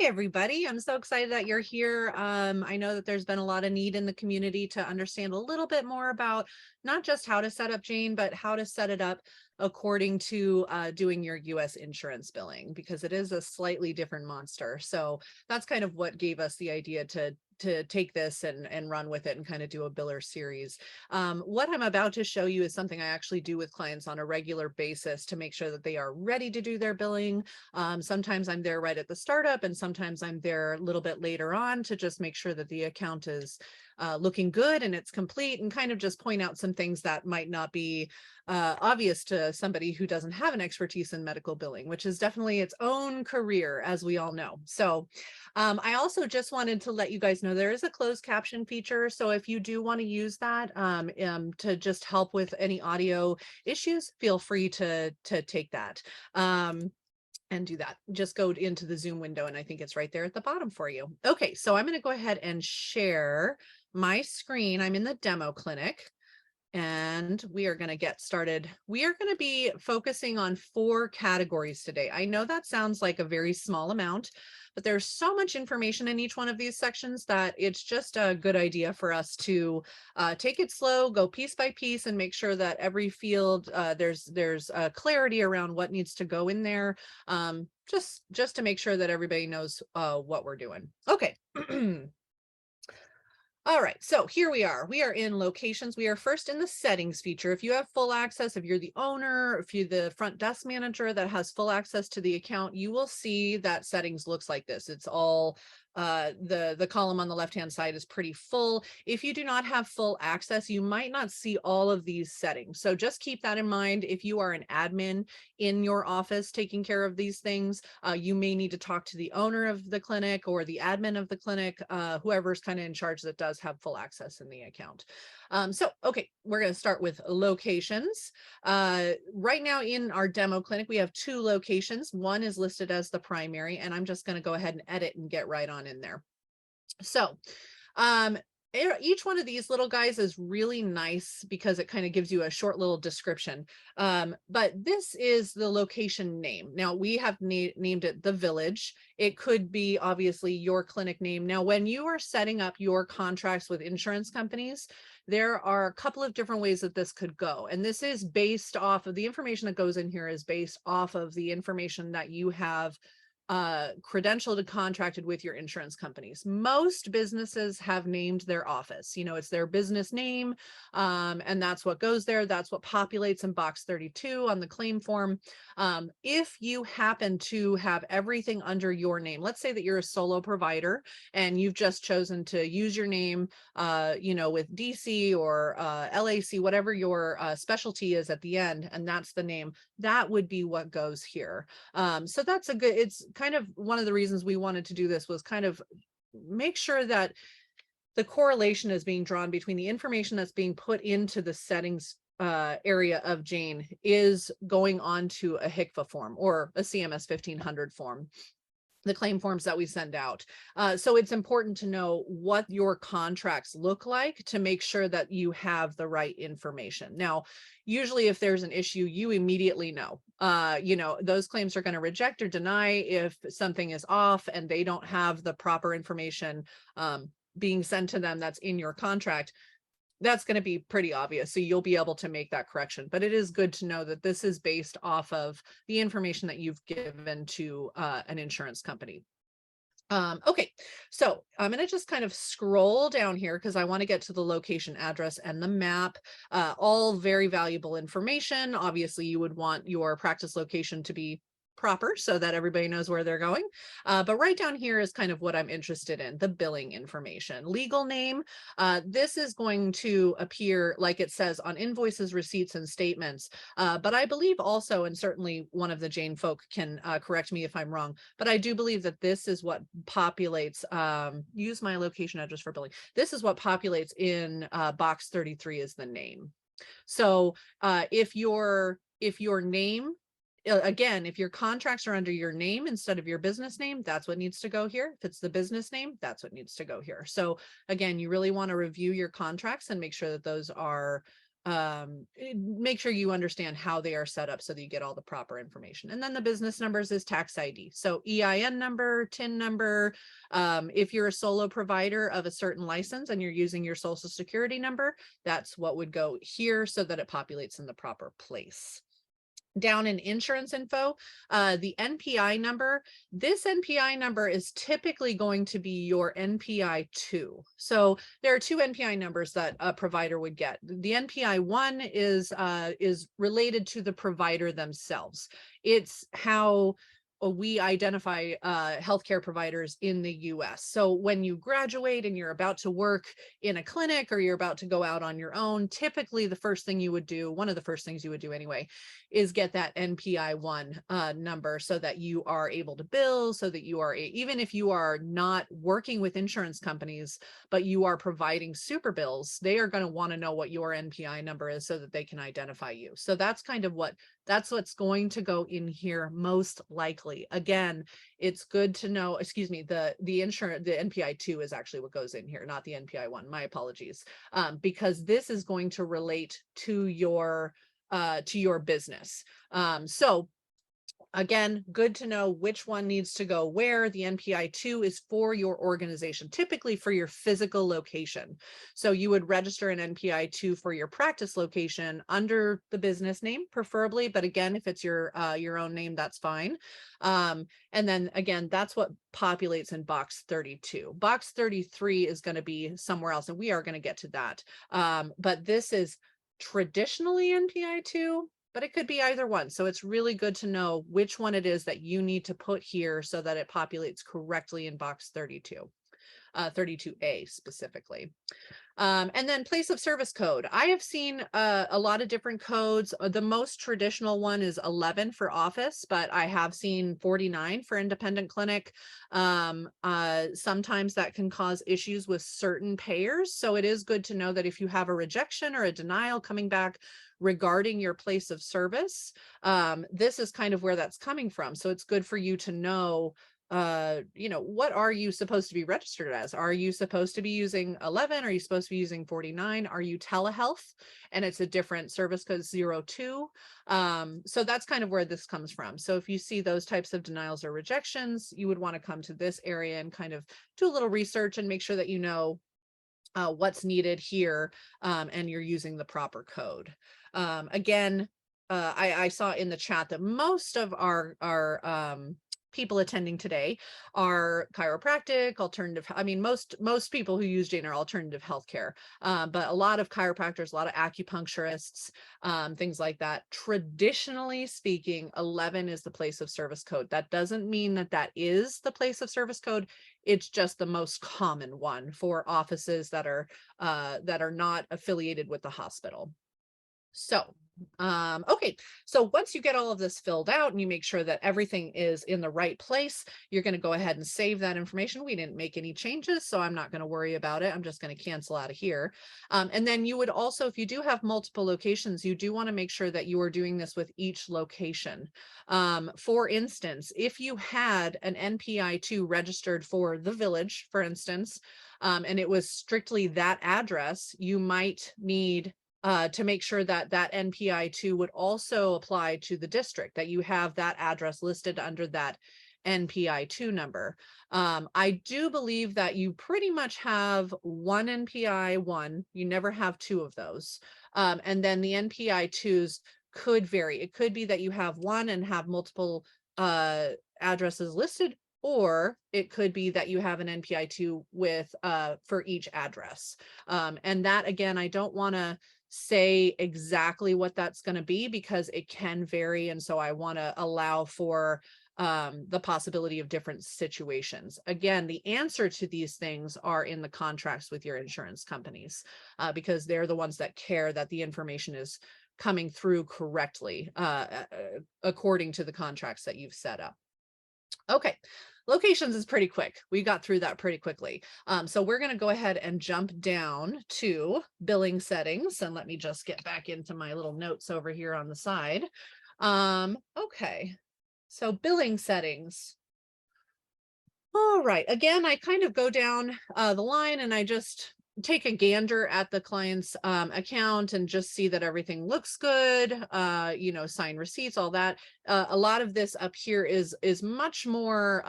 Everybody. I'm so excited that you're here. I know that there's been a lot of need in the community to understand a little bit more about not just how to set up Jane, but how to set it up according to doing your US insurance billing, because it is a slightly different monster. So that's kind of what gave us the idea to take this and run with it and kind of do a biller series. What I'm about to show you is something I actually do with clients on a regular basis to make sure that they are ready to do their billing. Sometimes I'm there right at the startup, and sometimes I'm there a little bit later on to just make sure that the account is looking good and it's complete, and kind of just point out some things that might not be obvious to somebody who doesn't have an expertise in medical billing, which is definitely its own career, as we all know. So I also just wanted to let you guys know there is a closed caption feature. So if you do want to use that to just help with any audio issues, feel free to take that. And do that. Just go into the Zoom window, and I think it's right there at the bottom for you. Okay, so I'm going to go ahead and share my screen. I'm in the demo clinic, and we are going to get started. We are going to be focusing on 4 categories today. I know that sounds like a very small amount, but there's so much information in each one of these sections that it's just a good idea for us to take it slow, go piece by piece, and make sure that every field there's clarity around what needs to go in there, just to make sure that everybody knows what we're doing. Okay. All right, so here we are. We are in locations. We are first in the settings feature. If you have full access, if you're the owner, if you're the front desk manager that has full access to the account, you will see that settings looks like this. It's all the column on the left hand side is pretty full. If you do not have full access, you might not see all of these settings. So just keep that in mind. If you are an admin in your office taking care of these things, you may need to talk to the owner of the clinic or the admin of the clinic, whoever's kind of in charge that does have full access in the account. Okay, we're going to start with locations. Right now in our demo clinic, we have 2 locations. One is listed as the primary, and I'm just going to go ahead and edit and get right on in there. So each one of these little guys is really nice because it kind of gives you a short little description. But this is the location name. Now we have named it the Village. It could be obviously your clinic name. Now, when you are setting up your contracts with insurance companies, there are a couple of different ways that this could go. And this is based off of the information that goes in here is based off of the information that you have credentialed and contracted with your insurance companies. Most businesses have named their office. You know, it's their business name, and that's what goes there. That's what populates in box 32 on the claim form. If you happen to have everything under your name, let's say that you're a solo provider and you've just chosen to use your name, you know, with DC or LAC, whatever your specialty is at the end, and that's the name, that would be what goes here. So that's a good, it's kind of one of the reasons we wanted to do this was kind of make sure that the correlation is being drawn between the information that's being put into the settings area of Jane is going on to a HCFA form or a CMS 1500 form, the claim forms that we send out. So it's important to know what your contracts look like to make sure that you have the right information. Now, usually if there's an issue, you immediately know, you know, those claims are going to reject or deny if something is off and they don't have the proper information being sent to them that's in your contract. That's going to be pretty obvious. So you'll be able to make that correction. But it is good to know that this is based off of the information that you've given to an insurance company. Okay, so I'm going to just kind of scroll down here because I want to get to the location address and the map, all very valuable information. Obviously, you would want your practice location to be proper so that everybody knows where they're going. But right down here is kind of what I'm interested in, the billing information. Legal name, this is going to appear like it says on invoices, receipts, and statements. But I believe also, and certainly one of the Jane folk can correct me if I'm wrong, but I do believe that this is what populates, use my location address for billing. This is what populates in box 33 is the name. So if your name, again, if your contracts are under your name instead of your business name, that's what needs to go here. If it's the business name, that's what needs to go here. So again, you really want to review your contracts and make sure that those are make sure you understand how they are set up so that you get all the proper information. And then the business numbers is tax ID. So EIN number, TIN number. If you're a solo provider of a certain license and you're using your social security number, that's what would go here so that it populates in the proper place. Down in insurance info, the NPI number, this NPI number is typically going to be your NPI 2. So there are two NPI numbers that a provider would get. The NPI 1 is related to the provider themselves. It's how we identify healthcare providers in the US. So when you graduate and you're about to work in a clinic or you're about to go out on your own, typically the first thing you would do, one of the first things you would do anyway, is get that NPI 1 number so that you are able to bill, so that you are, even if you are not working with insurance companies, but you are providing super bills, they are going to want to know what your NPI number is so that they can identify you. So that's kind of that's what's going to go in here most likely. Again, it's good to know, excuse me, the insurance, the NPI 2 is actually what goes in here, not the NPI 1. My apologies. Because this is going to relate to your business. So again, good to know which one needs to go where. The NPI 2 is for your organization, typically for your physical location. So you would register an NPI 2 for your practice location under the business name, preferably. But again, if it's your own name, that's fine. And then again, that's what populates in box 32. Box 33 is going to be somewhere else, and we are going to get to that. But this is traditionally NPI 2. But it could be either one. So it's really good to know which one it is that you need to put here so that it populates correctly in box 32, 32A specifically. And then place of service code. I have seen a lot of different codes. The most traditional one is 11 for office, but I have seen 49 for independent clinic. Sometimes that can cause issues with certain payers. So it is good to know that if you have a rejection or a denial coming back regarding your place of service, this is kind of where that's coming from. So it's good for you to know, what are you supposed to be registered as? Are you supposed to be using 11? Are you supposed to be using 49? Are you telehealth? And it's a different service code 02. So that's kind of where this comes from. So if you see those types of denials or rejections, you would want to come to this area and kind of do a little research and make sure that you know what's needed here, and you're using the proper code. Again, I saw in the chat that most of our people attending today are chiropractic, alternative. I mean, most people who use Jane are alternative healthcare, but a lot of chiropractors, a lot of acupuncturists, things like that. Traditionally speaking, 11 is the place of service code. That doesn't mean that that is the place of service code. It's just the most common one for offices that are not affiliated with the hospital. So, okay. So once you get all of this filled out and you make sure that everything is in the right place, you're going to go ahead and save that information. We didn't make any changes, so I'm not going to worry about it. I'm just going to cancel out of here. And then you would also, if you do have multiple locations, you do want to make sure that you are doing this with each location. For instance, if you had an NPI 2 registered for the village, for instance, and it was strictly that address, you might need to make sure that that NPI 2 would also apply to the district, that you have that address listed under that NPI 2 number. I do believe that you pretty much have one NPI 1. You never have two of those. And then the NPI 2s could vary. It could be that you have one and have multiple addresses listed, or it could be that you have an NPI 2 with for each address. And that, again, I don't want to say exactly what that's going to be because it can vary. And so I want to allow for the possibility of different situations. Again, the answer to these things are in the contracts with your insurance companies, because they're the ones that care that the information is coming through correctly according to the contracts that you've set up. Okay, locations is pretty quick. We got through that pretty quickly. So we're going to go ahead and jump down to billing settings. And let me just get back into my little notes over here on the side. Okay, so billing settings. All right, again, I kind of go down the line and I just take a gander at the client's account and just see that everything looks good, sign receipts, all that. A lot of this up here is much more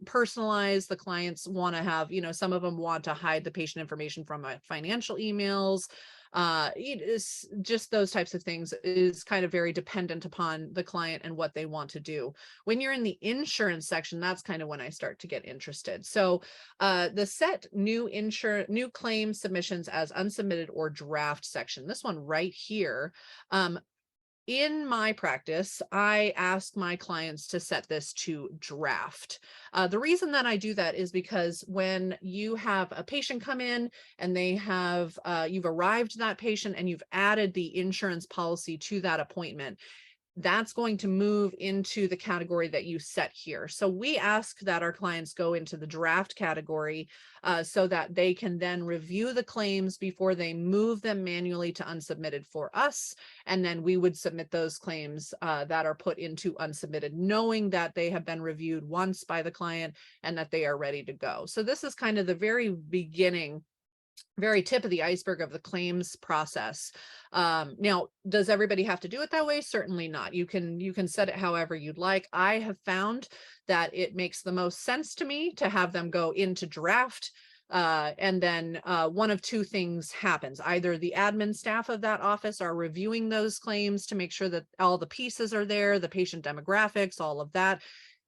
personalized. The clients want to have, some of them want to hide the patient information from financial emails. It is just those types of things is kind of very dependent upon the client and what they want to do. When you're in the insurance section, that's kind of when I start to get interested. So the set new claim submissions as unsubmitted or draft section, this one right here. In my practice, I ask my clients to set this to draft. The reason that I do that is because when you have a patient come in and they have, you've arrived that patient and you've added the insurance policy to that appointment, that's going to move into the category that you set here. So we ask that our clients go into the draft category so that they can then review the claims before they move them manually to unsubmitted for us. And then we would submit those claims that are put into unsubmitted, knowing that they have been reviewed once by the client and that they are ready to go. So this is kind of the very beginning, very tip of the iceberg of the claims process. Now, does everybody have to do it that way? Certainly not. You can set it however you'd like. I have found that it makes the most sense to me to have them go into draft. And then one of two things happens. Either the admin staff of that office are reviewing those claims to make sure that all the pieces are there, the patient demographics, all of that.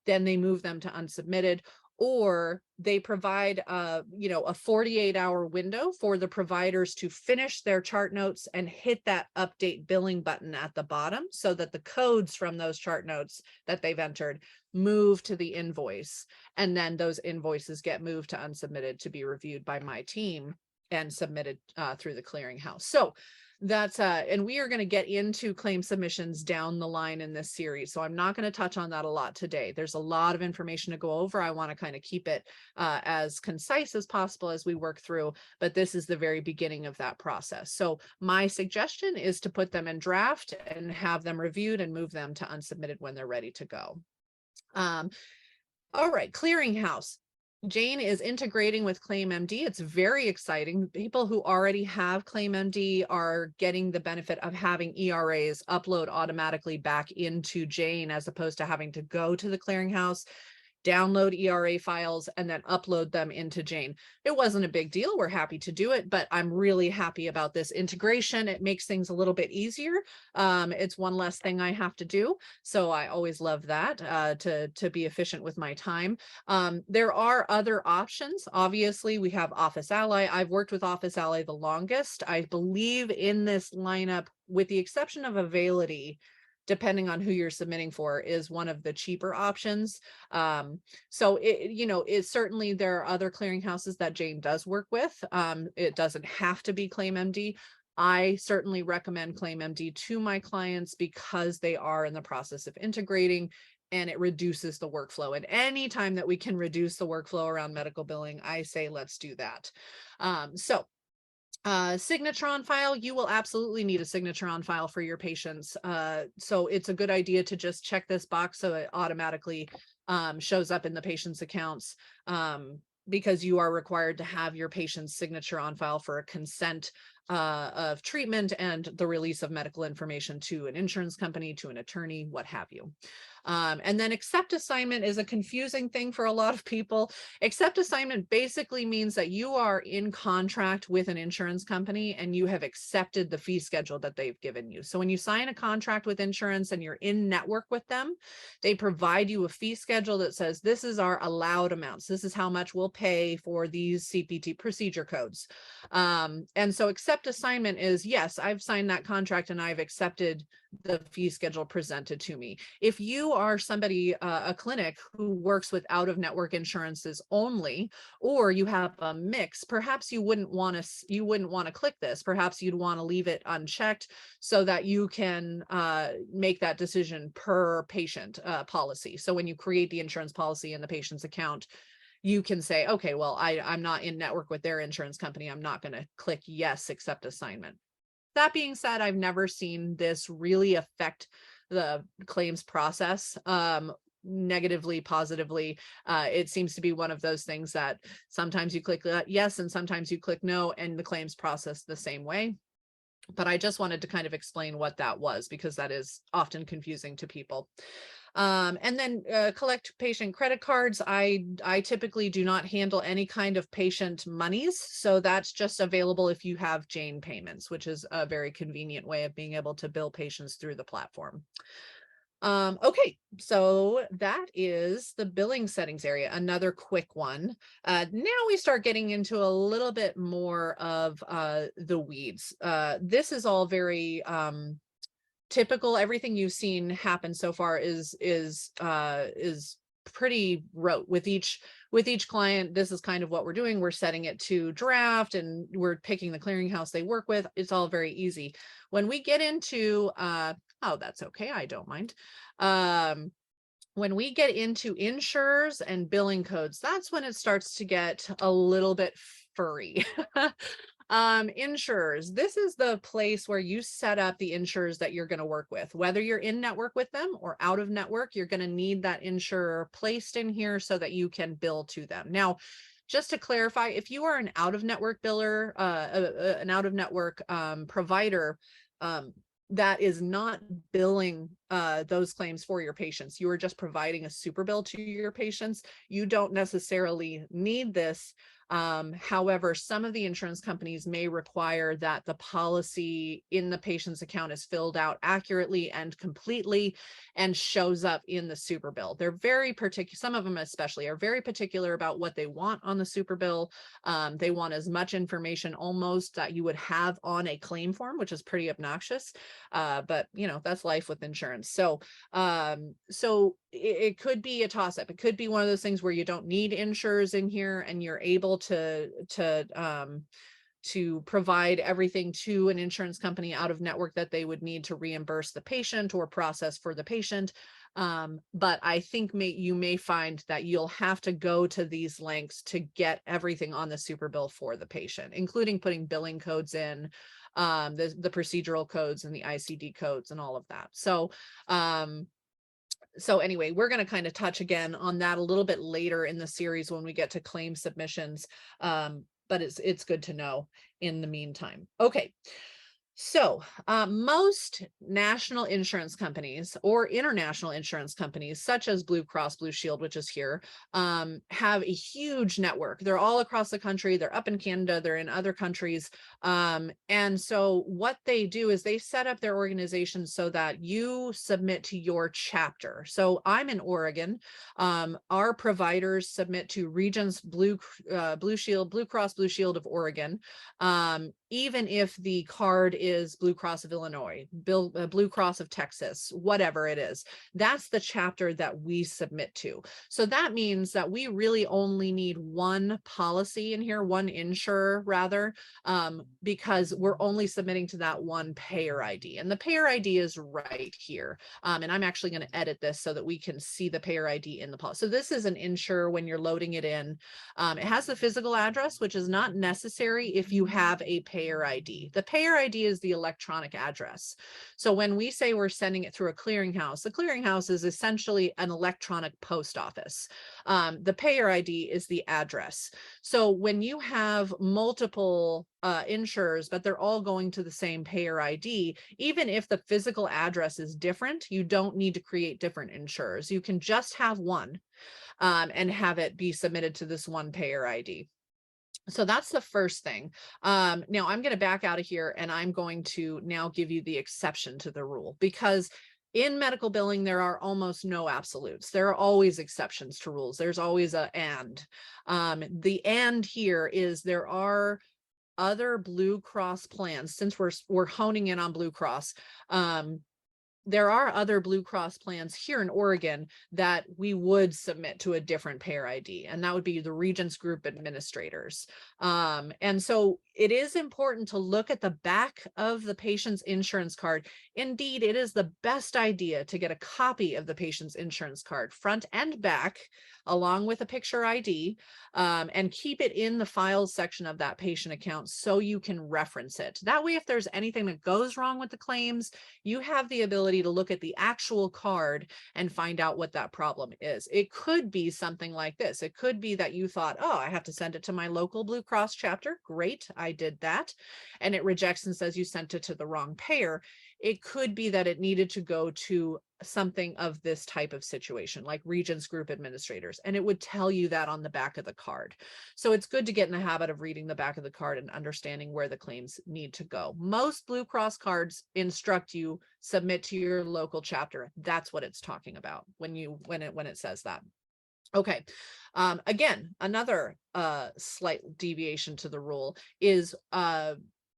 Then they move them to unsubmitted, or they provide a 48-hour window for the providers to finish their chart notes and hit that update billing button at the bottom so that the codes from those chart notes that they've entered move to the invoice. And then those invoices get moved to unsubmitted to be reviewed by my team and submitted through the clearinghouse. So that's and we are going to get into claim submissions down the line in this series, so I'm not going to touch on that a lot today. There's a lot of information to go over. I want to kind of keep it as concise as possible as we work through, but this is the very beginning of that process. So my suggestion is to put them in draft and have them reviewed and move them to unsubmitted when they're ready to go. All right, clearinghouse. Jane is integrating with ClaimMD. It's very exciting. People who already have ClaimMD are getting the benefit of having ERAs upload automatically back into Jane, as opposed to having to go to the clearinghouse, download ERA files, and then upload them into Jane. It wasn't a big deal. We're happy to do it, but I'm really happy about this integration. It makes things a little bit easier. It's one less thing I have to do. So I always love that to be efficient with my time. There are other options. Obviously, we have Office Ally. I've worked with Office Ally the longest. I believe in this lineup, with the exception of Availity, depending on who you're submitting for, is one of the cheaper options. So it certainly, there are other clearinghouses that Jane does work with. It doesn't have to be ClaimMD. I certainly recommend ClaimMD to my clients because they are in the process of integrating, and it reduces the workflow. And any time that we can reduce the workflow around medical billing, I say let's do that. Signature on file, you will absolutely need a signature on file for your patients. So it's a good idea to just check this box so it automatically shows up in the patient's accounts, because you are required to have your patient's signature on file for a consent of treatment and the release of medical information to an insurance company, to an attorney, what have you. And then accept assignment is a confusing thing for a lot of people. Accept assignment basically means that you are in contract with an insurance company and you have accepted the fee schedule that they've given you. So when you sign a contract with insurance and you're in network with them, they provide you a fee schedule that says, this is our allowed amounts. This is how much we'll pay for these CPT procedure codes. And so accept assignment is, yes, I've signed that contract and I've accepted the fee schedule presented to me. If you are somebody, a clinic who works with out-of-network insurances only, or you have a mix, perhaps you wouldn't want to click this. Perhaps you'd want to leave it unchecked so that you can make that decision per patient policy. So when you create the insurance policy in the patient's account, you can say, okay, well, I'm not in network with their insurance company. I'm not going to click yes, accept assignment. That being said, I've never seen this really affect the claims process. negatively, positively. It seems to be one of those things that sometimes you click yes, and sometimes you click no, and the claims process the same way. But I just wanted to kind of explain what that was, because that is often confusing to people. And then collect patient credit cards. I typically do not handle any kind of patient monies. So that's just available if you have Jane payments, which is a very convenient way of being able to bill patients through the platform. Okay, so that is the billing settings area, another quick one. Now we start getting into a little bit more of the weeds. This is all very typical. Everything you've seen happen so far is pretty rote with each client. This is kind of what we're doing. We're setting it to draft, and we're picking the clearinghouse they work with. It's all very easy. When we get into oh, that's okay, I don't mind. When we get into insurers and billing codes, that's when it starts to get a little bit furry. Insurers, this is the place where you set up the insurers that you're going to work with. Whether you're in network with them or out of network, you're going to need that insurer placed in here so that you can bill to them. Now, just to clarify, if you are an out of network biller, an out of network provider, that is not billing those claims for your patients. You are just providing a super bill to your patients. You don't necessarily need this. However, some of the insurance companies may require that the policy in the patient's account is filled out accurately and completely and shows up in the super bill. They're very particular, some of them especially are very particular about what they want on the super bill. They want as much information almost that you would have on a claim form, which is pretty obnoxious. But you know, that's life with insurance. So it could be a toss-up. It could be one of those things where you don't need insurers in here and you're able to provide everything to an insurance company out of network that they would need to reimburse the patient or process for the patient. But I think you may find that you'll have to go to these lengths to get everything on the super bill for the patient, including putting billing codes in, the procedural codes and the ICD codes and all of that. So anyway, we're going to kind of touch again on that a little bit later in the series when we get to claim submissions. But it's good to know in the meantime. Okay. So most national insurance companies or international insurance companies, such as Blue Cross Blue Shield, which is here, have a huge network. They're all across the country. They're up in Canada. They're in other countries. And so what they do is they set up their organization so that you submit to your chapter. So I'm in Oregon. Our providers submit to Regions Blue Cross Blue Shield of Oregon. Even if the card is Blue Cross of Illinois, Blue Cross of Texas, whatever it is, that's the chapter that we submit to. So that means that we really only need one policy in here, one insurer rather, because we're only submitting to that one payer ID. And the payer ID is right here. And I'm actually going to edit this so that we can see the payer ID in the policy. So this is an insurer when you're loading it in. It has the physical address, which is not necessary if you have a payer ID. The payer ID is the electronic address. So when we say we're sending it through a clearinghouse, the clearinghouse is essentially an electronic post office. The payer ID is the address. So when you have multiple insurers, but they're all going to the same payer ID, even if the physical address is different, you don't need to create different insurers. You can just have one and have it be submitted to this one payer ID. So that's the first thing. Now I'm going to back out of here and I'm going to now give you the exception to the rule, because in medical billing, there are almost no absolutes. There are always exceptions to rules. There's always a and. The and here is there are other Blue Cross plans, since we're honing in on Blue Cross. There are other Blue Cross plans here in Oregon that we would submit to a different payer ID, and that would be the Regents Group Administrators. And so it is important to look at the back of the patient's insurance card. Indeed, it is the best idea to get a copy of the patient's insurance card, front and back, along with a picture ID, and keep it in the files section of that patient account so you can reference it. That way, if there's anything that goes wrong with the claims, you have the ability to look at the actual card and find out what that problem is. It could be something like this. It could be that you thought, oh, I have to send it to my local Blue Cross chapter. Great, I did that. And it rejects and says you sent it to the wrong payer. It could be that it needed to go to something of this type of situation, like Regents Group Administrators, and it would tell you that on the back of the card. So it's good to get in the habit of reading the back of the card and understanding where the claims need to go. Most Blue Cross cards instruct you submit to your local chapter. That's what it's talking about when it says that. Okay. Again, another slight deviation to the rule is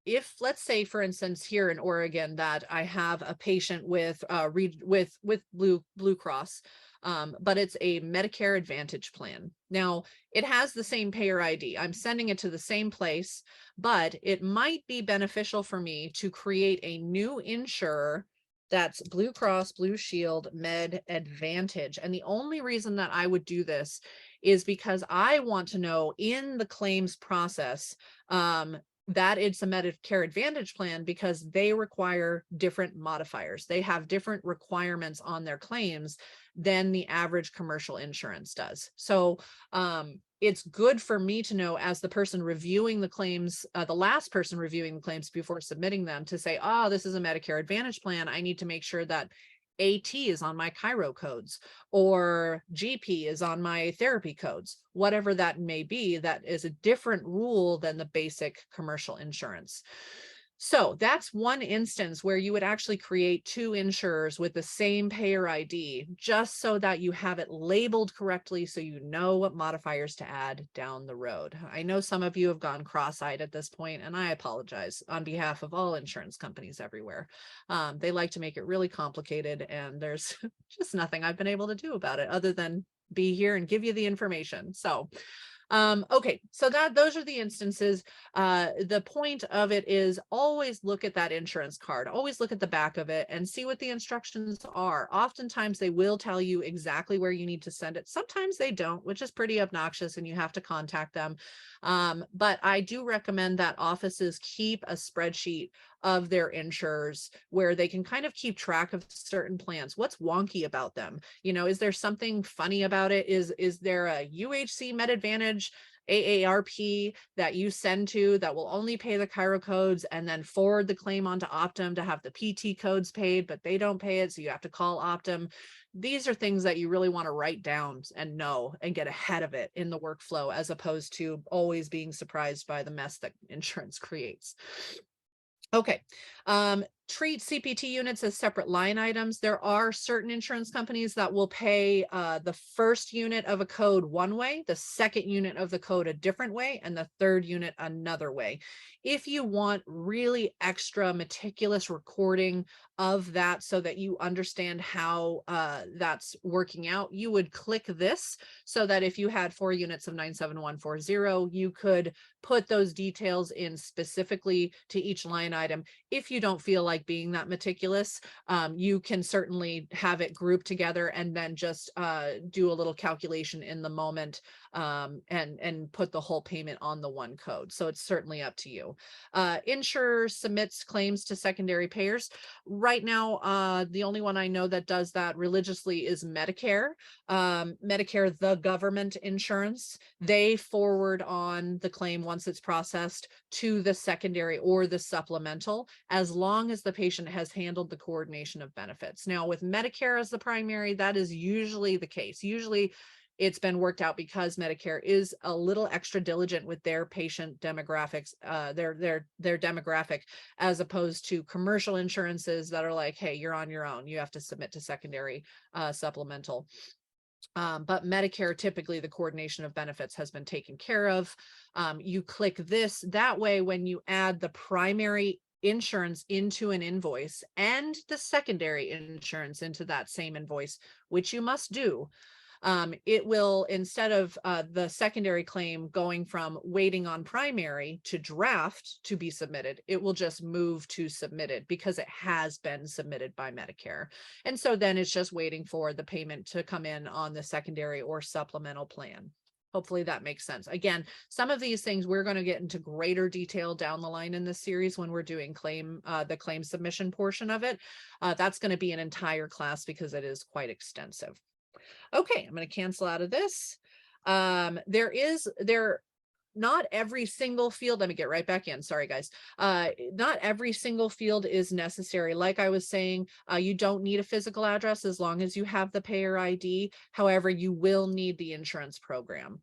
if, let's say, for instance, here in Oregon, that I have a patient with Blue Cross, but it's a Medicare Advantage plan. Now, it has the same payer ID. I'm sending it to the same place, but it might be beneficial for me to create a new insurer that's Blue Cross Blue Shield Med Advantage. And the only reason that I would do this is because I want to know in the claims process that it's a Medicare Advantage plan, because they require different modifiers. They have different requirements on their claims than the average commercial insurance does. So it's good for me to know, as the person reviewing the claims, the last person reviewing the claims before submitting them, to say, oh, this is a Medicare Advantage plan. I need to make sure that AT is on my Chiro codes, or GP is on my therapy codes, whatever that may be. That is a different rule than the basic commercial insurance. So that's one instance where you would actually create two insurers with the same payer ID, just so that you have it labeled correctly, so you know what modifiers to add down the road. I know some of you have gone cross-eyed at this point, and I apologize on behalf of all insurance companies everywhere. They like to make it really complicated, and there's just nothing I've been able to do about it other than be here and give you the information. So okay, so those are the instances. The point of it is always look at that insurance card, always look at the back of it and see what the instructions are. Oftentimes they will tell you exactly where you need to send it. Sometimes they don't, which is pretty obnoxious, and you have to contact them. But I do recommend that offices keep a spreadsheet of their insurers where they can kind of keep track of certain plans. What's wonky about them? You know, is there something funny about it? Is there a UHC Med Advantage AARP that you send to that will only pay the Chiro codes and then forward the claim onto Optum to have the PT codes paid, but they don't pay it, so you have to call Optum? These are things that you really want to write down and know and get ahead of it in the workflow, as opposed to always being surprised by the mess that insurance creates. Okay. Treat CPT units as separate line items. There are certain insurance companies that will pay the first unit of a code one way, the second unit of the code a different way, and the third unit another way. If you want really extra meticulous recording of that so that you understand how that's working out, you would click this, so that if you had 4 units of 97140, you could put those details in specifically to each line item. If you don't feel like being that meticulous, you can certainly have it grouped together and then just do a little calculation in the moment and put the whole payment on the one code. So it's certainly up to you. Insurer submits claims to secondary payers. Right now, the only one I know that does that religiously is Medicare. Medicare, the government insurance, they forward on the claim once it's processed to the secondary or the supplemental, as long as the patient has handled the coordination of benefits. Now, with Medicare as the primary, that is usually the case. Usually it's been worked out because Medicare is a little extra diligent with their patient demographics, their demographic, as opposed to commercial insurances that are like, hey, you're on your own. You have to submit to secondary supplemental. But Medicare, typically the coordination of benefits has been taken care of. You click this. That way, when you add the primary insurance into an invoice and the secondary insurance into that same invoice, which you must do, It will, instead of the secondary claim going from waiting on primary to draft to be submitted, it will just move to submitted because it has been submitted by Medicare. And so then it's just waiting for the payment to come in on the secondary or supplemental plan. Hopefully that makes sense. Again, some of these things we're going to get into greater detail down the line in this series when we're doing the claim submission portion of it. That's going to be an entire class because it is quite extensive. Okay, I'm going to cancel out of this. Not every single field, let me get right back in. Sorry, guys. Not every single field is necessary. Like I was saying, you don't need a physical address as long as you have the payer ID. However, you will need the insurance program.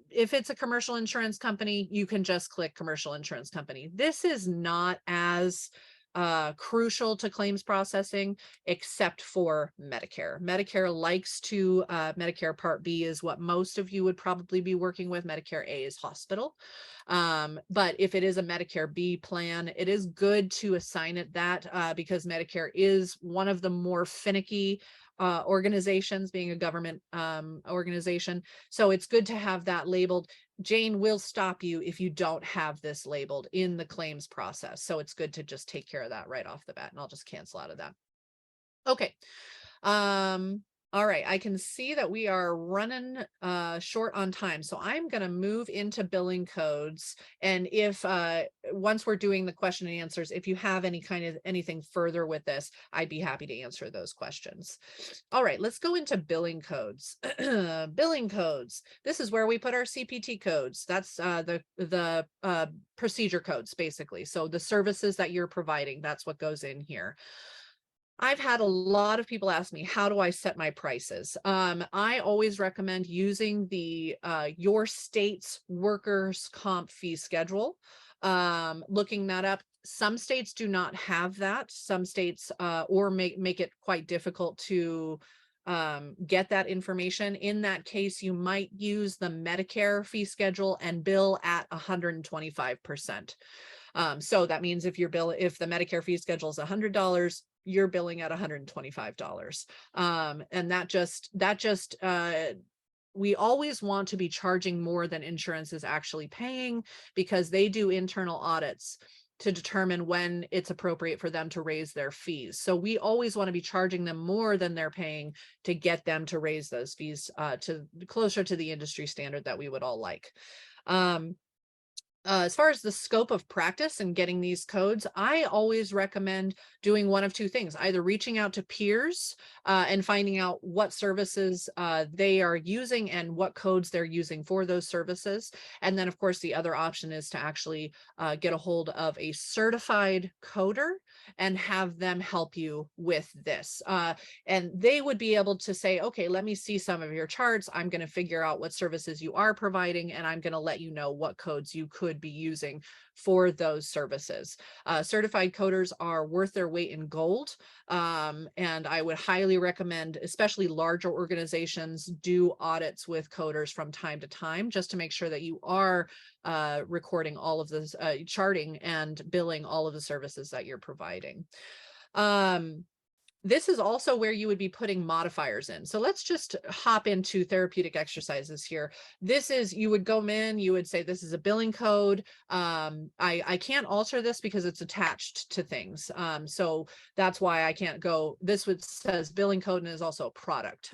If it's a commercial insurance company, you can just click commercial insurance company. This is not as crucial to claims processing, except for Medicare. Medicare likes to, Medicare Part B is what most of you would probably be working with. Medicare A is hospital. But if it is a Medicare B plan, it is good to assign it that because Medicare is one of the more finicky organizations, being a government organization. So it's good to have that labeled. Jane will stop you if you don't have this labeled in the claims process. So it's good to just take care of that right off the bat. And I'll just cancel out of that. Okay. All right, I can see that we are running short on time. So I'm going to move into billing codes. And if once we're doing the question and answers, if you have anything further with this, I'd be happy to answer those questions. All right, let's go into billing codes. Billing codes. This is where we put our CPT codes. That's the procedure codes, basically. So the services that you're providing, that's what goes in here. I've had a lot of people ask me, how do I set my prices? I always recommend using the your state's workers' comp fee schedule. Looking that up. Some states do not have that. Some states or make it quite difficult to get that information. In that case, you might use the Medicare fee schedule and bill at 125%. So that means if the Medicare fee schedule is $100, you're billing at $125. And that just we always want to be charging more than insurance is actually paying, because they do internal audits to determine when it's appropriate for them to raise their fees. So we always want to be charging them more than they're paying to get them to raise those fees to closer to the industry standard that we would all like. As far as the scope of practice and getting these codes, I always recommend doing one of two things: either reaching out to peers and finding out what services they are using and what codes they're using for those services. And then, of course, the other option is to actually get a hold of a certified coder and have them help you with this. And they would be able to say, okay, let me see some of your charts. I'm going to figure out what services you are providing, and I'm going to let you know what codes you could be using for those services. Certified coders are worth their weight in gold. And I would highly recommend, especially larger organizations, do audits with coders from time to time, just to make sure that you are recording all of this, charting and billing all of the services that you're providing. This is also where you would be putting modifiers in. So let's just hop into therapeutic exercises here. This is, you would go in, you would say, this is a billing code. I can't alter this because it's attached to things. So that's why I can't go, says billing code and is also a product.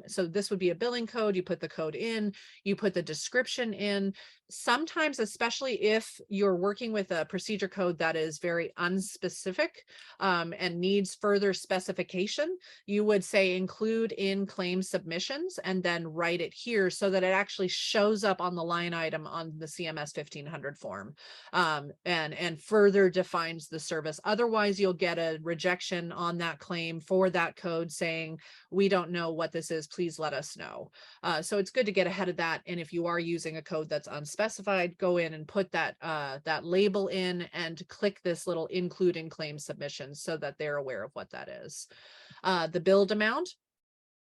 So this would be a billing code. You put the code in, you put the description in. Sometimes, especially if you're working with a procedure code that is very unspecific and needs further specification, you would say include in claim submissions and then write it here so that it actually shows up on the line item on the CMS 1500 form and further defines the service. Otherwise, you'll get a rejection on that claim for that code saying, we don't know what this is, please let us know. So it's good to get ahead of that. And if you are using a code that's unspecified, go in and put that that label in and click this little include in claim submissions so that they're aware of what that is. The billed amount.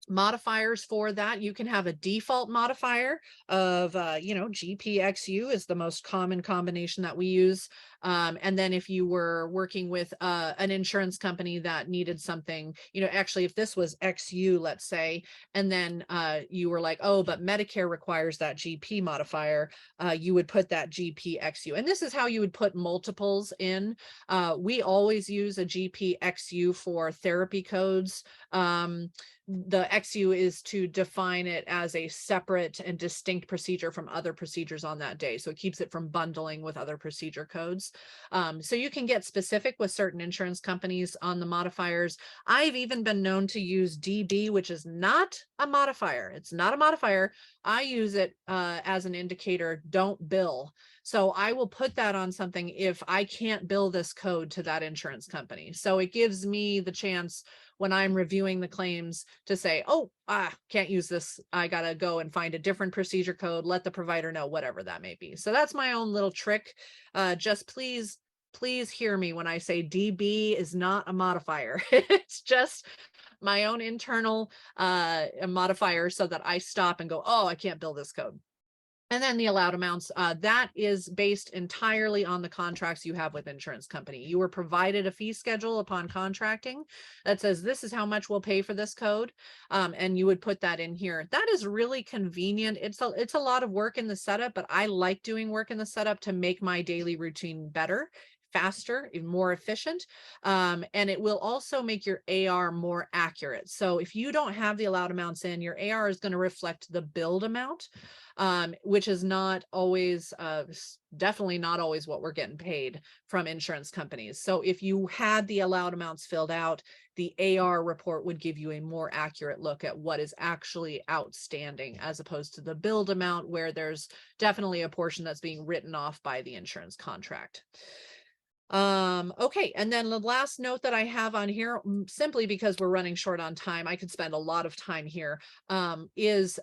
Modifiers for that, you can have a default modifier of, GPXU is the most common combination that we use. And then if you were working with an insurance company that needed something, actually, if this was XU, let's say, and then you were like, oh, but Medicare requires that GP modifier, you would put that GPXU. And this is how you would put multiples in. We always use a GPXU for therapy codes. The XU is to define it as a separate and distinct procedure from other procedures on that day. So it keeps it from bundling with other procedure codes. So you can get specific with certain insurance companies on the modifiers. I've even been known to use DB, which is not a modifier. It's not a modifier. I use it as an indicator, don't bill. So I will put that on something if I can't bill this code to that insurance company. So it gives me the chance when I'm reviewing the claims to say, oh, can't use this. I got to go and find a different procedure code, let the provider know, whatever that may be. So that's my own little trick. Just please hear me when I say DB is not a modifier. It's just my own internal modifier so that I stop and go, oh, I can't bill this code. And then the allowed amounts, that is based entirely on the contracts you have with insurance company. You were provided a fee schedule upon contracting that says this is how much we'll pay for this code, and you would put that in here. That is really convenient. It's a lot of work in the setup, but I like doing work in the setup to make my daily routine better, faster, and more efficient. And it will also make your AR more accurate. So if you don't have the allowed amounts in, your AR is going to reflect the billed amount, which is not always, definitely not always what we're getting paid from insurance companies. So if you had the allowed amounts filled out, the AR report would give you a more accurate look at what is actually outstanding, as opposed to the billed amount, where there's definitely a portion that's being written off by the insurance contract. Okay, and then the last note that I have on here, simply because we're running short on time, I could spend a lot of time here, is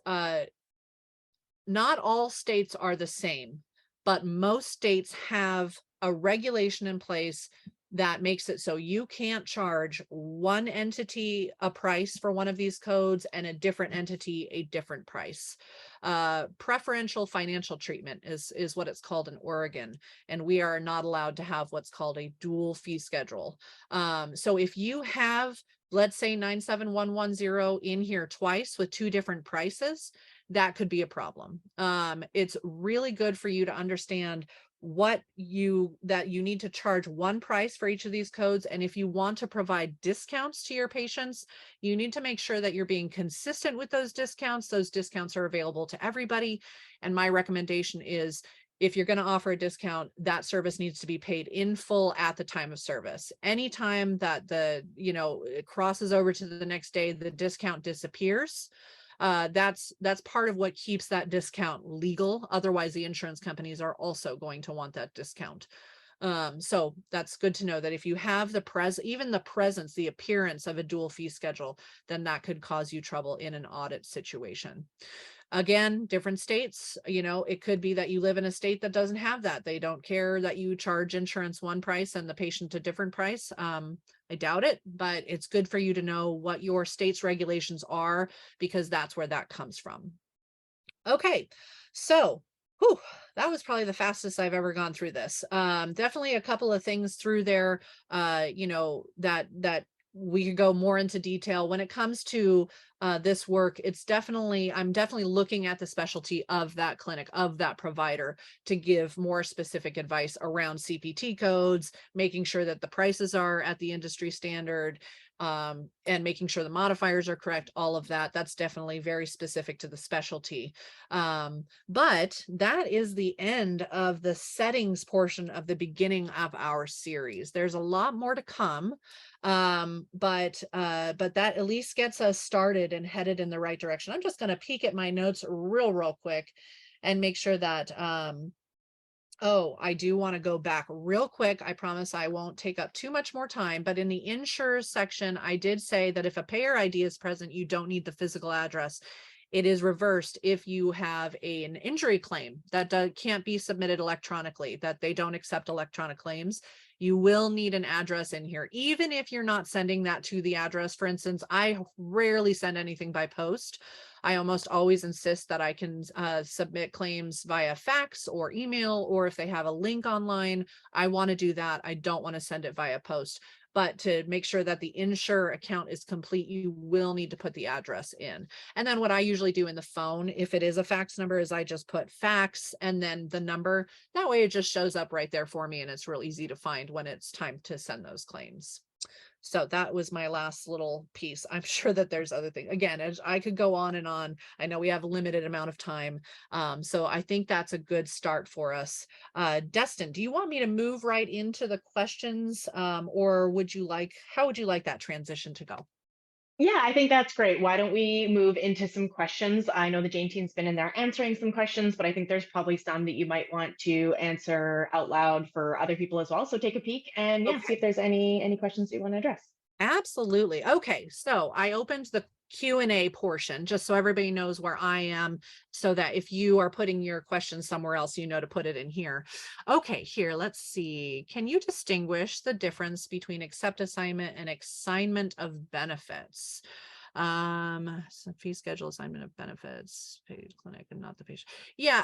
not all states are the same, but most states have a regulation in place that makes it so you can't charge one entity a price for one of these codes and a different entity a different price. Preferential financial treatment is what it's called in Oregon, and we are not allowed to have what's called a dual fee schedule. So if you have, let's say, 97110 in here twice with two different prices, that could be a problem. It's really good for you to understand that you need to charge one price for each of these codes. And if you want to provide discounts to your patients, you need to make sure that you're being consistent with those discounts. Those discounts are available to everybody. And my recommendation is, if you're going to offer a discount, that service needs to be paid in full at the time of service. Anytime that it crosses over to the next day, the discount disappears. That's part of what keeps that discount legal. Otherwise, the insurance companies are also going to want that discount. So that's good to know that if you have even the presence, the appearance of a dual fee schedule, then that could cause you trouble in an audit situation. Again, different states, it could be that you live in a state that doesn't have that. They don't care that you charge insurance one price and the patient a different price. I doubt it, but it's good for you to know what your state's regulations are, because that's where that comes from. Okay, so that was probably the fastest I've ever gone through this. Definitely a couple of things through there, that we could go more into detail when it comes to this work. I'm definitely looking at the specialty of that clinic, of that provider, to give more specific advice around CPT codes, making sure that the prices are at the industry standard, and making sure the modifiers are correct. All of that's definitely very specific to the specialty. But that is the end of the settings portion of the beginning of our series. There's a lot more to come, but that at least gets us started and headed in the right direction. I'm just going to peek at my notes real quick and make sure that oh, I do want to go back real quick. I promise I won't take up too much more time, but in the insurers section, I did say that if a payer ID is present, you don't need the physical address. It is reversed if you have an injury claim that can't be submitted electronically, that they don't accept electronic claims. You will need an address in here, even if you're not sending that to the address. For instance, I rarely send anything by post. I almost always insist that I can submit claims via fax or email, or if they have a link online, I want to do that. I don't want to send it via post. But to make sure that the insurer account is complete, you will need to put the address in. And then what I usually do in the phone, if it is a fax number, is I just put fax and then the number. That way it just shows up right there for me, and it's real easy to find when it's time to send those claims. So that was my last little piece. I'm sure that there's other things. Again, as I could go on and on. I know we have a limited amount of time. So I think that's a good start for us. Destin, do you want me to move right into the questions, or how would you like that transition to go? Yeah, I think that's great. Why don't we move into some questions? I know the Jane team's been in there answering some questions, but I think there's probably some that you might want to answer out loud for other people as well. So take a peek and yeah, see Okay. if there's any questions you want to address. Absolutely. Okay, so I opened the Q&A portion just so everybody knows where I am, so that if you are putting your question somewhere else, you know to put it in here. Okay, here, let's see. Can you distinguish the difference between accept assignment and assignment of benefits? So fee schedule, assignment of benefits, paid clinic and not the patient. Yeah,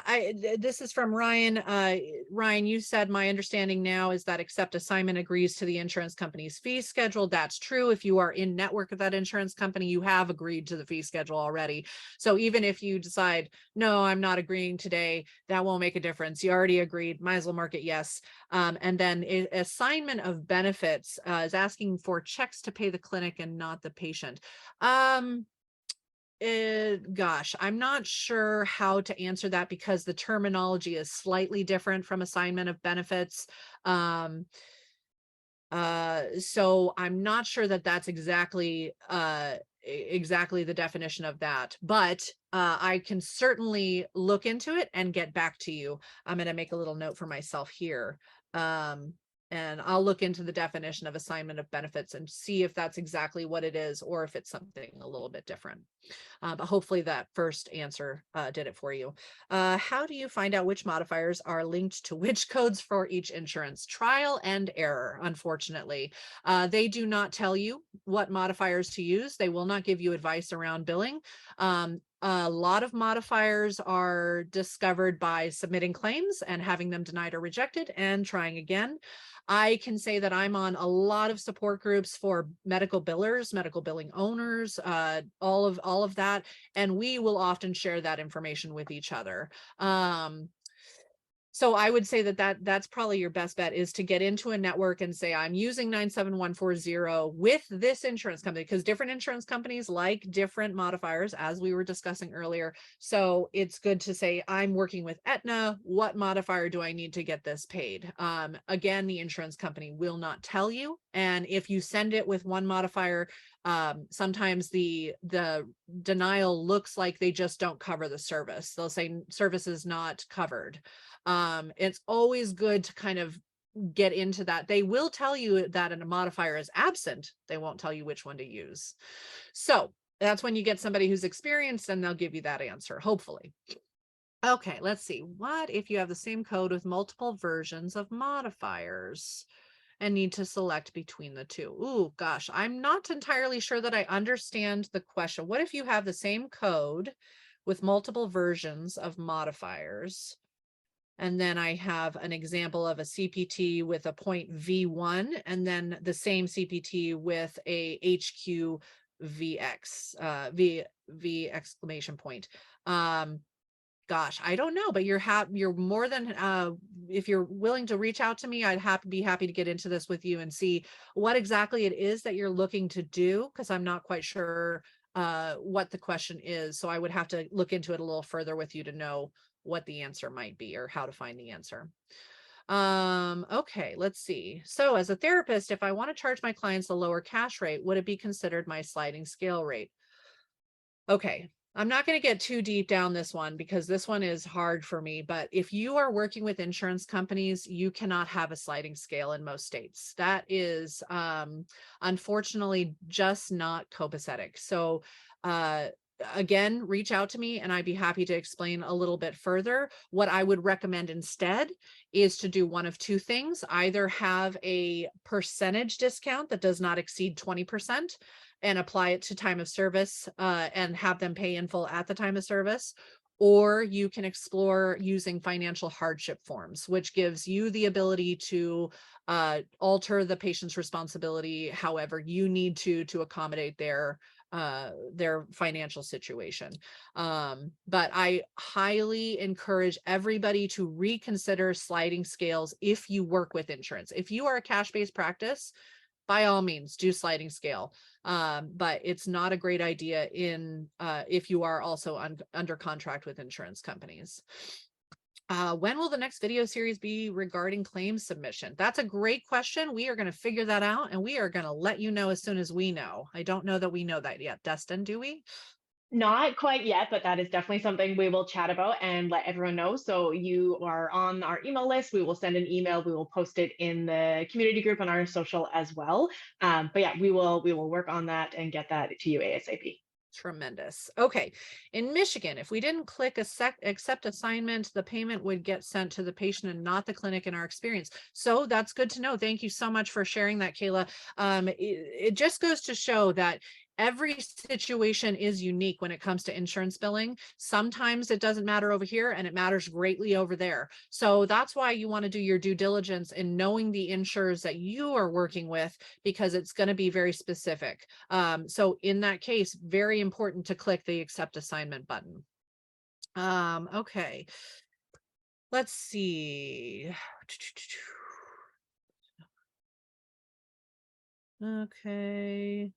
this is from Ryan. Ryan, you said my understanding now is that accept assignment agrees to the insurance company's fee schedule. That's true. If you are in network of that insurance company, you have agreed to the fee schedule already. So even if you decide, no, I'm not agreeing today, that won't make a difference. You already agreed, might as well mark it yes. And then assignment of benefits is asking for checks to pay the clinic and not the patient. Gosh, I'm not sure how to answer that because the terminology is slightly different from assignment of benefits. Um, so I'm not sure that that's exactly the definition of that, but I can certainly look into it and get back to you. I'm going to make a little note for myself here. Um, and I'll look into the definition of assignment of benefits and see if that's exactly what it is, or if it's something a little bit different. But hopefully that first answer did it for you. How do you find out which modifiers are linked to which codes for each insurance? Trial and error, unfortunately. They do not tell you what modifiers to use. They will not give you advice around billing. A lot of modifiers are discovered by submitting claims and having them denied or rejected and trying again. I can say that I'm on a lot of support groups for medical billers, medical billing owners, all of that, and we will often share that information with each other. So I would say that's probably your best bet, is to get into a network and say, I'm using 97140 with this insurance company, because different insurance companies like different modifiers, as we were discussing earlier. So it's good to say, I'm working with Aetna. What modifier do I need to get this paid? Again, the insurance company will not tell you. And if you send it with one modifier, sometimes the denial looks like they just don't cover the service. They'll say service is not covered. It's always good to kind of get into that. They will tell you that a modifier is absent. They won't tell you which one to use. So that's when you get somebody who's experienced, and they'll give you that answer, hopefully. Okay, let's see. What if you have the same code with multiple versions of modifiers and need to select between the two? Ooh, gosh, I'm not entirely sure that I understand the question. What if you have the same code with multiple versions of modifiers? And then I have an example of a CPT with a point V1, and then the same CPT with a HQ VX, V exclamation point. Gosh, I don't know, but you're more than, if you're willing to reach out to me, I'd be happy to get into this with you and see what exactly it is that you're looking to do, because I'm not quite sure what the question is. So I would have to look into it a little further with you to know what the answer might be or how to find the answer. Okay, let's see. So as a therapist, if I want to charge my clients a lower cash rate, would it be considered my sliding scale rate? Okay, I'm not going to get too deep down this one because this one is hard for me, but if you are working with insurance companies, you cannot have a sliding scale in most states. That is unfortunately just not copacetic. So again, reach out to me and I'd be happy to explain a little bit further. What I would recommend instead is to do one of two things: either have a percentage discount that does not exceed 20% and apply it to time of service, and have them pay in full at the time of service. Or you can explore using financial hardship forms, which gives you the ability to alter the patient's responsibility however you need to accommodate their financial situation. But I highly encourage everybody to reconsider sliding scales if you work with insurance. If you are a cash-based practice, by all means do sliding scale. But it's not a great idea if you are also under contract with insurance companies. When will the next video series be regarding claims submission? That's a great question. We are going to figure that out and we are going to let you know as soon as we know. I don't know that we know that yet. Destin, do we? Not quite yet, but that is definitely something we will chat about and let everyone know. So you are on our email list. We will send an email. We will post it in the community group on our social as well. But yeah, we will work on that and get that to you ASAP. Tremendous. Okay. In Michigan, if we didn't click accept assignment, the payment would get sent to the patient and not the clinic in our experience. So that's good to know. Thank you so much for sharing that, Kayla. It just goes to show that every situation is unique when it comes to insurance billing. Sometimes it doesn't matter over here and it matters greatly over there. So that's why you want to do your due diligence in knowing the insurers that you are working with, because it's going to be very specific. So in that case, very important to click the accept assignment button. Okay. Let's see. Okay.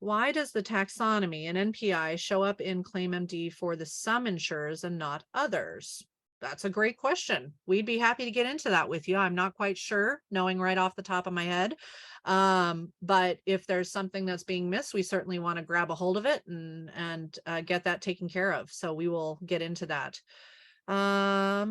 Why does the taxonomy and NPI show up in ClaimMD for the some insurers and not others? That's a great question. We'd be happy to get into that with you. I'm not quite sure, knowing right off the top of my head. But if there's something that's being missed, we certainly want to grab a hold of it and get that taken care of. So we will get into that. So I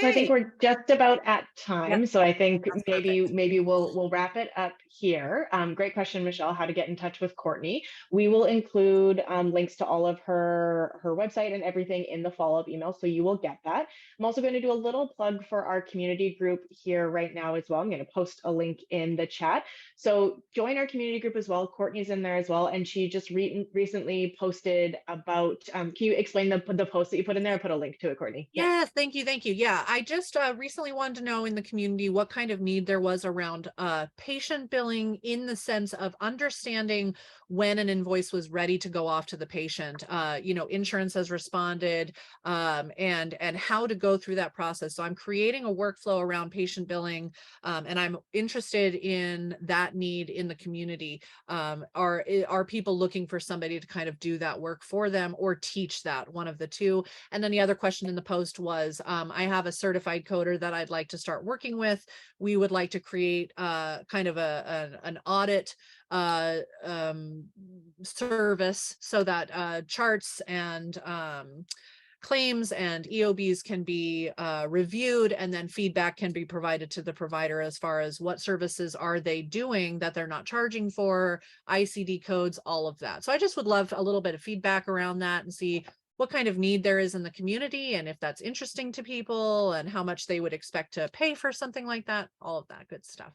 think Okay. we're just about at Yep, time. So I think that's maybe perfect. maybe we'll wrap it up here. Great question, Michelle. How to get in touch with Courtney? We will include links to all of her website and everything in the follow up email, so you will get that. I'm also going to do a little plug for our community group here right now as well. I'm going to post a link in the chat. So join our community group as well. Courtney's in there as well, and she just recently posted about. Can you explain the post that you put in there? I put a link to it, Courtney. Yeah. Yes, thank you, thank you. Yeah, I just recently wanted to know in the community what kind of need there was around patient billing, in the sense of understanding when an invoice was ready to go off to the patient. Insurance has responded, and how to go through that process. So I'm creating a workflow around patient billing, and I'm interested in that need in the community. Are people looking for somebody to kind of do that work for them or teach that, one of the two? And then the other question in the post was, I have a certified coder that I'd like to start working with. We would like to create kind of an audit service so that charts and claims and EOBs can be reviewed, and then feedback can be provided to the provider as far as what services are they doing that they're not charging for, ICD codes, all of that. So I just would love a little bit of feedback around that and see what kind of need there is in the community and if that's interesting to people and how much they would expect to pay for something like that, all of that good stuff.